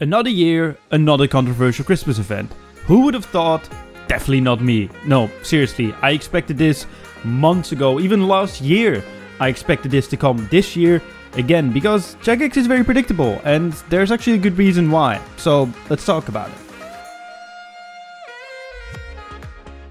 Another year, another controversial Christmas event. Who would have thought? Definitely not me. No, seriously, I expected this months ago, even last year. I expected this to come this year again, because Jagex is very predictable, and there's actually a good reason why. So, let's talk about it.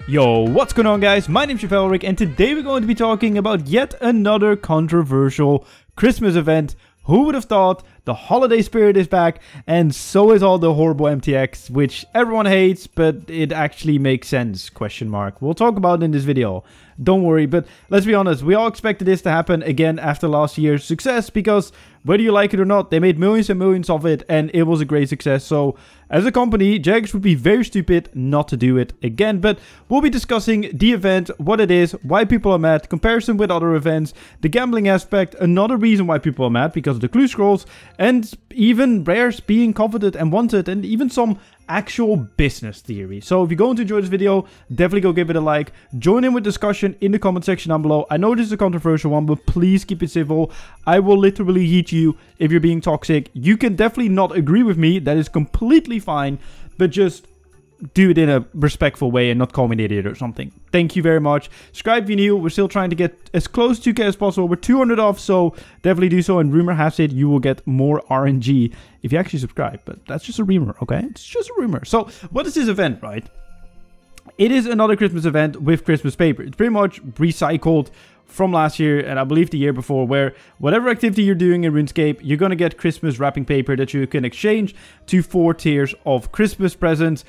Yo, what's going on guys? My name's Ulrich, and today we're going to be talking about yet another controversial Christmas event. Who would have thought? The holiday spirit is back, and so is all the horrible MTX, which everyone hates, but it actually makes sense, question mark. We'll talk about it in this video. Don't worry, but let's be honest, we all expected this to happen again after last year's success, because whether you like it or not, they made millions and millions of it, and it was a great success. So, as a company, Jagex would be very stupid not to do it again, but we'll be discussing the event, what it is, why people are mad, comparison with other events, the gambling aspect, another reason why people are mad, because of the clue scrolls, and even rares being coveted and wanted, and even some actual business theory. So if you're going to enjoy this video, definitely go give it a like. Join in with discussion in the comment section down below. I know this is a controversial one, but please keep it civil. I will literally heat you if you're being toxic. You can definitely not agree with me. That is completely fine, but just do it in a respectful way and not call me an idiot or something. Thank you very much. Subscribe if you're new. We're still trying to get as close to 2K as possible. We're 200 off, so definitely do so. And rumor has it you will get more RNG if you actually subscribe. But that's just a rumor, okay? It's just a rumor. So what is this event, right? It is another Christmas event with Christmas paper. It's pretty much recycled from last year and I believe the year before, where whatever activity you're doing in RuneScape, you're going to get Christmas wrapping paper that you can exchange to 4 tiers of Christmas presents,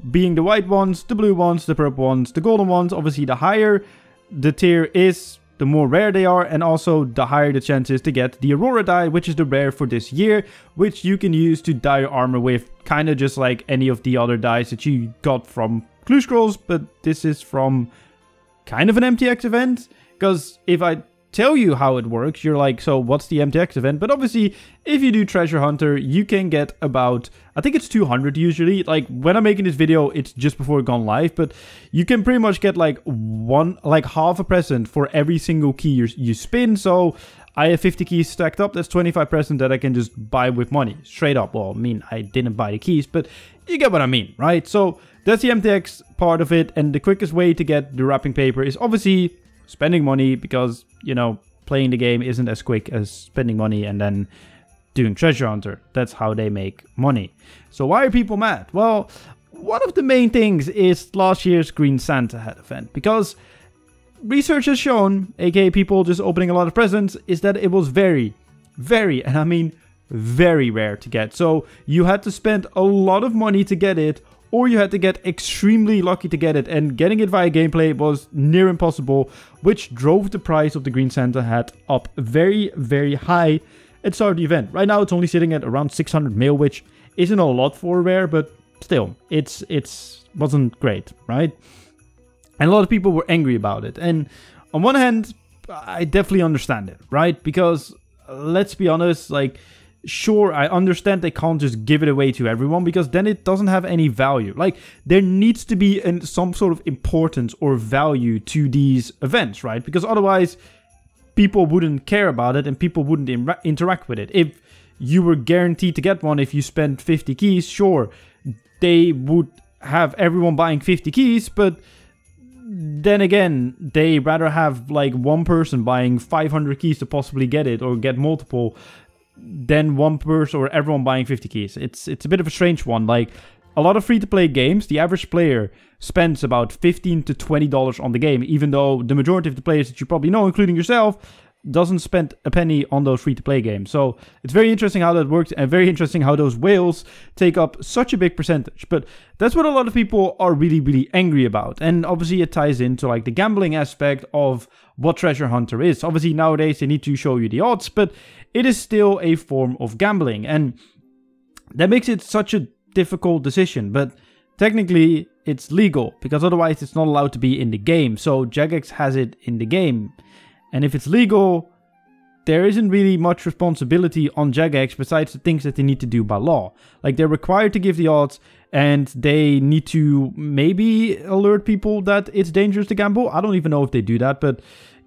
being the white ones, the blue ones, the purple ones, the golden ones. Obviously, the higher the tier is, the more rare they are, and also the higher the chances to get the Aurora die, which is the rare for this year, which you can use to dye your armor with, kind of just like any of the other dyes that you got from clue scrolls, but this is from kind of an MTX event, because if I tell you how it works, you're like, so what's the MTX event? But obviously, if you do Treasure Hunter, you can get about, I think it's 200 usually. Like when I'm making this video, it's just before it gone live, but you can pretty much get like half a present for every single key you spin. So I have 50 keys stacked up. That's 25 presents that I can just buy with money straight up. Well, I mean, I didn't buy the keys, but you get what I mean, right? So that's the MTX part of it. And the quickest way to get the wrapping paper is obviously spending money, because, you know, playing the game isn't as quick as spending money and then doing Treasure Hunter. That's how they make money. So why are people mad? Well, one of the main things is last year's Green Santa hat event, because research has shown, aka people just opening a lot of presents, is that it was very, and I mean very rare to get. So you had to spend a lot of money to get it, or you had to get extremely lucky to get it, and getting it via gameplay was near impossible, which drove the price of the Green Santa hat up very, very high at the start of the event. Right now it's only sitting at around 600 mil, which isn't a lot for a rare, but still, it's wasn't great, right? And a lot of people were angry about it, and on one hand, I definitely understand it, right? Because let's be honest, like, sure, I understand they can't just give it away to everyone, because then it doesn't have any value. Like, there needs to be some sort of importance or value to these events, right? Because otherwise, people wouldn't care about it and people wouldn't interact with it. If you were guaranteed to get one if you spent 50 keys, sure, they would have everyone buying 50 keys, but then again, they rather have like one person buying 500 keys to possibly get it, or get multiple, than one person or everyone buying 50 keys. It's a bit of a strange one. Like, a lot of free-to-play games, the average player spends about $15 to $20 on the game, even though the majority of the players that you probably know, including yourself, doesn't spend a penny on those free-to-play games. So it's very interesting how that works, and very interesting how those whales take up such a big percentage. But that's what a lot of people are really, really angry about. And obviously it ties into like the gambling aspect of what Treasure Hunter is. Obviously nowadays they need to show you the odds, but it is still a form of gambling, and that makes it such a difficult decision. But technically it's legal, because otherwise it's not allowed to be in the game. So Jagex has it in the game, and if it's legal, there isn't really much responsibility on Jagex besides the things that they need to do by law. Like, they're required to give the odds, and they need to maybe alert people that it's dangerous to gamble. I don't even know if they do that, but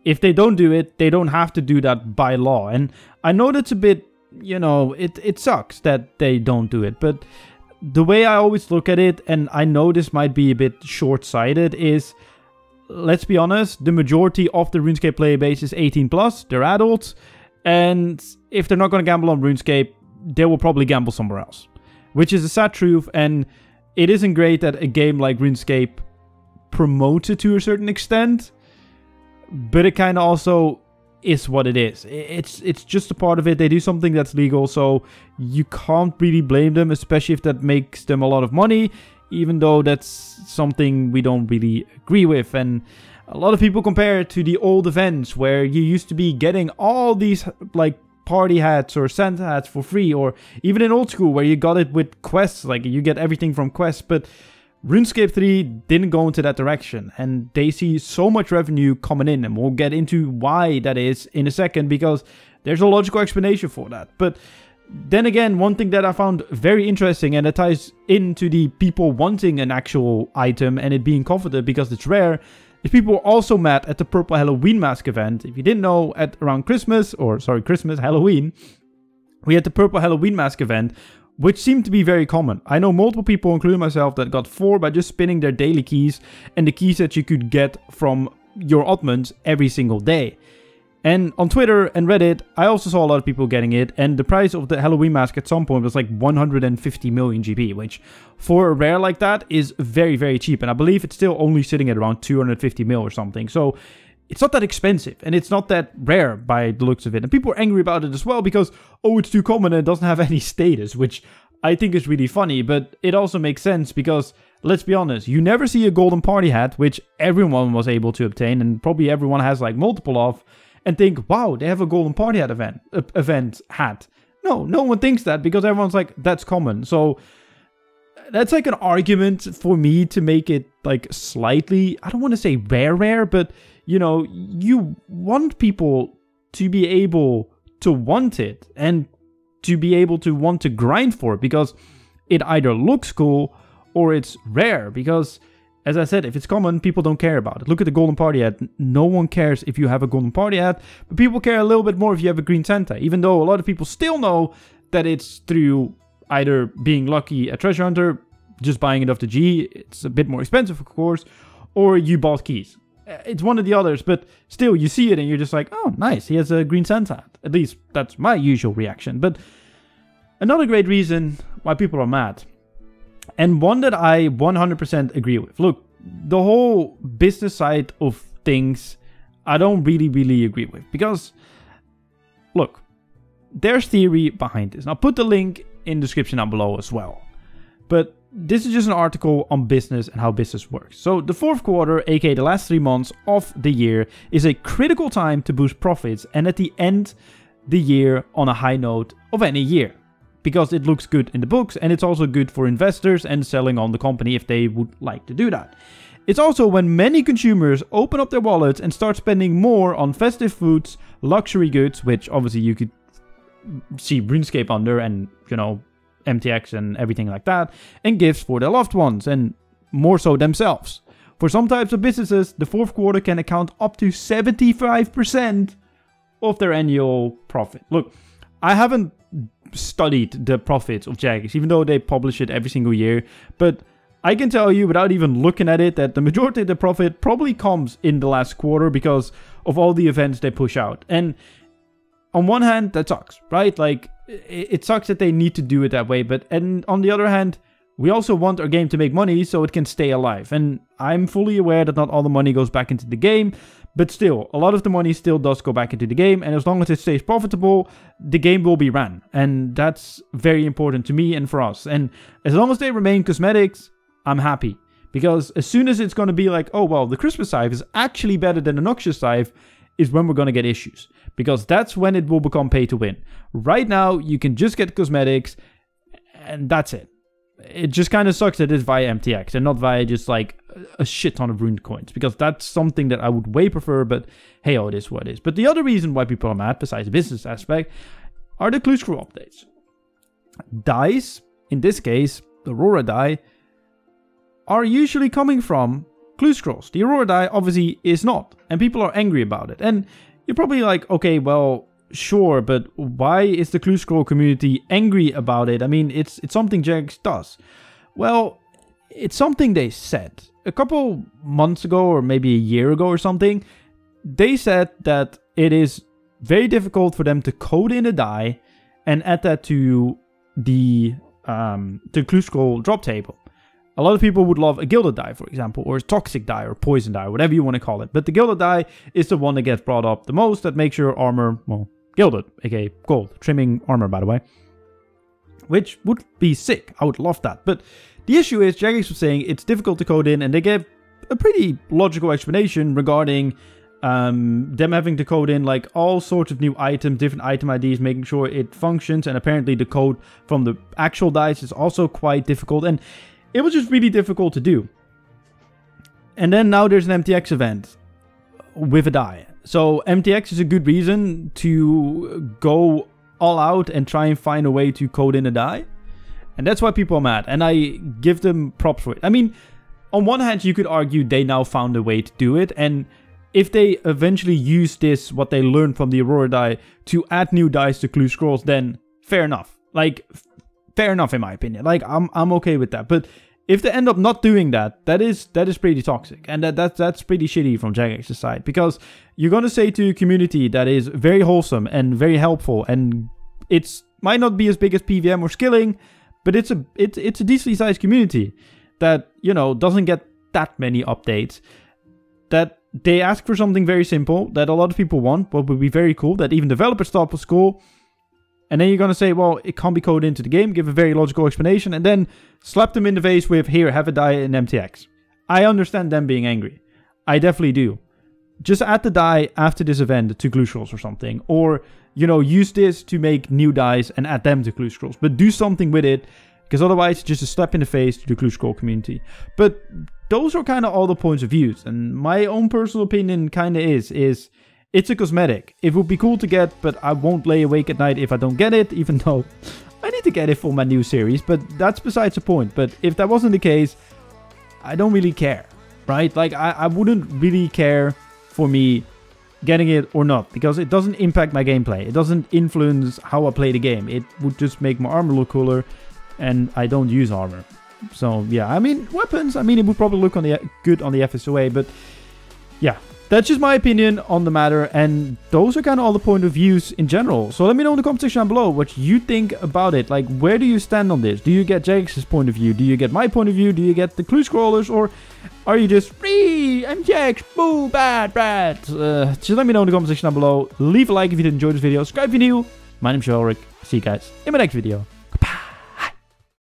if they don't do it, they don't have to do that by law. And I know that's a bit you know, it sucks that they don't do it. But the way I always look at it, and I know this might be a bit short-sighted, is, let's be honest, the majority of the RuneScape player base is 18 plus, they're adults, and if they're not going to gamble on RuneScape, they will probably gamble somewhere else. Which is a sad truth, and it isn't great that a game like RuneScape promotes it to a certain extent, but it kind of also is what it is. It's just a part of it. They do something that's legal, so you can't really blame them, especially if that makes them a lot of money, even though that's something we don't really agree with. And a lot of people compare it to the old events where you used to be getting all these like party hats or Santa hats for free, or even in old school where you got it with quests, like you get everything from quests. But RuneScape 3 didn't go into that direction, and they see so much revenue coming in, and we'll get into why that is in a second, because there's a logical explanation for that. But then again, one thing that I found very interesting, and it ties into the people wanting an actual item and it being coveted because it's rare, is people were also mad at the Purple Halloween Mask event. If you didn't know, at around Halloween, we had the Purple Halloween Mask event, which seemed to be very common. I know multiple people, including myself, that got 4 by just spinning their daily keys and the keys that you could get from your oddments every single day. And on Twitter and Reddit, I also saw a lot of people getting it, and the price of the Halloween mask at some point was like 150 million GP, which for a rare like that is very, very cheap. And I believe it's still only sitting at around 250 mil or something. So it's not that expensive, and it's not that rare by the looks of it. And people are angry about it as well because, oh, it's too common and it doesn't have any status, which I think is really funny. But it also makes sense because, let's be honest, you never see a golden party hat, which everyone was able to obtain, and probably everyone has like multiple of, and think, wow, they have a golden party hat event hat. No one thinks that because everyone's like, that's common. So that's like an argument for me to make it like slightly, I don't want to say rare, but you know, you want people to be able to want it and to be able to want to grind for it because it either looks cool or it's rare. Because, as I said, if it's common, people don't care about it. Look at the golden party hat. No one cares if you have a golden party hat, but people care a little bit more if you have a green Santa, even though a lot of people still know that it's through either being lucky at Treasure Hunter, just buying it off the G, it's a bit more expensive, of course, or you bought keys. It's one of the others, but still, you see it and you're just like, oh, nice, he has a green Santa hat. At least, that's my usual reaction. But another great reason why people are mad, and one that I 100% agree with. Look, the whole business side of things, I don't really agree with. Because, look, there's theory behind this. And I'll put the link in the description down below as well. But this is just an article on business and how business works. So the fourth quarter, aka the last 3 months of the year, is a critical time to boost profits and at the end the year on a high note of any year. Because it looks good in the books and it's also good for investors and selling on the company if they would like to do that. It's also when many consumers open up their wallets and start spending more on festive foods, luxury goods, which obviously you could see RuneScape under, and you know, MTX and everything like that, and gifts for their loved ones, and more so themselves. For some types of businesses, the fourth quarter can account up to 75% of their annual profit. Look, I haven't studied the profits of Jagex, even though they publish it every single year, but I can tell you without even looking at it that the majority of the profit probably comes in the last quarter because of all the events they push out. And on one hand, that sucks, right? Like, it sucks that they need to do it that way, but and on the other hand, we also want our game to make money so it can stay alive. And I'm fully aware that not all the money goes back into the game, but still, a lot of the money still does go back into the game, and as long as it stays profitable, the game will be ran. And that's very important to me and for us. And as long as they remain cosmetics, I'm happy. Because as soon as it's going to be like, oh, well, the Christmas Scythe is actually better than the Noxious Scythe, is when we're going to get issues. Because that's when it will become pay to win. Right now, you can just get cosmetics, and that's it. It just kind of sucks that it's via MTX and not via just like a shit ton of rune coins. Because that's something that I would way prefer, but hey, oh, it is what it is. But the other reason why people are mad, besides the business aspect, are the clue screw updates. Dice, in this case, the Aurora die, are usually coming from clue scrolls. The Aurora die obviously is not, and people are angry about it. And you're probably like, okay, well, sure, but why is the clue scroll community angry about it? I mean, it's something Jagex does. Well, it's something they said. A couple months ago, or maybe a year ago or something, they said that it is very difficult for them to code in a die and add that to the clue scroll drop table. A lot of people would love a gilded die, for example, or a toxic die, or poison die, whatever you want to call it. But the gilded die is the one that gets brought up the most, that makes your armor, well, gilded, aka gold. Trimming armor, by the way. Which would be sick. I would love that. But the issue is, Jagex was saying it's difficult to code in, and they gave a pretty logical explanation regarding them having to code in like all sorts of new items, different item IDs, making sure it functions. And apparently the code from the actual dice is also quite difficult. And it was just really difficult to do. And then now there's an MTX event with a die. So MTX is a good reason to go all out and try and find a way to code in a die. And that's why people are mad. And I give them props for it. I mean, on one hand, you could argue they now found a way to do it. And if they eventually use this, what they learned from the Aurora die, to add new dice to clue scrolls, then fair enough. Like, fair enough in my opinion. Like, I'm okay with that. But if they end up not doing that, that is pretty toxic. And that's pretty shitty from Jagex's side. Because you're going to say to a community that is very wholesome and very helpful, and it's might not be as big as PVM or Skilling, but it's a decently sized community that, you know, doesn't get that many updates, that they ask for something very simple that a lot of people want, what would be very cool, that even developers thought was cool. And then you're going to say, well, it can't be coded into the game, give a very logical explanation, and then slap them in the face with, here, have a die in MTX. I understand them being angry. I definitely do. Just add the die after this event to clue scrolls or something. Or, you know, use this to make new dice and add them to clue scrolls. But do something with it, because otherwise it's just a slap in the face to the clue scroll community. But those are kind of all the points of views. And my own personal opinion kind of is it's a cosmetic. It would be cool to get, but I won't lay awake at night if I don't get it, even though I need to get it for my new series. But that's besides the point. But if that wasn't the case, I don't really care, right? Like, I wouldn't really care for me getting it or not, because it doesn't impact my gameplay. It doesn't influence how I play the game. It would just make my armor look cooler, and I don't use armor. So, yeah, I mean, weapons, I mean, it would probably look good on the FSOA, but yeah. That's just my opinion on the matter, and those are kind of all the point of views in general. So let me know in the comment section down below what you think about it. Like, where do you stand on this? Do you get Jagex's point of view? Do you get my point of view? Do you get the clue scrollers? Or are you just free MTX, boo, bad? Just let me know in the comment section down below. Leave a like if you did enjoy this video. Subscribe if you're new. My name's Ulrich. See you guys in my next video.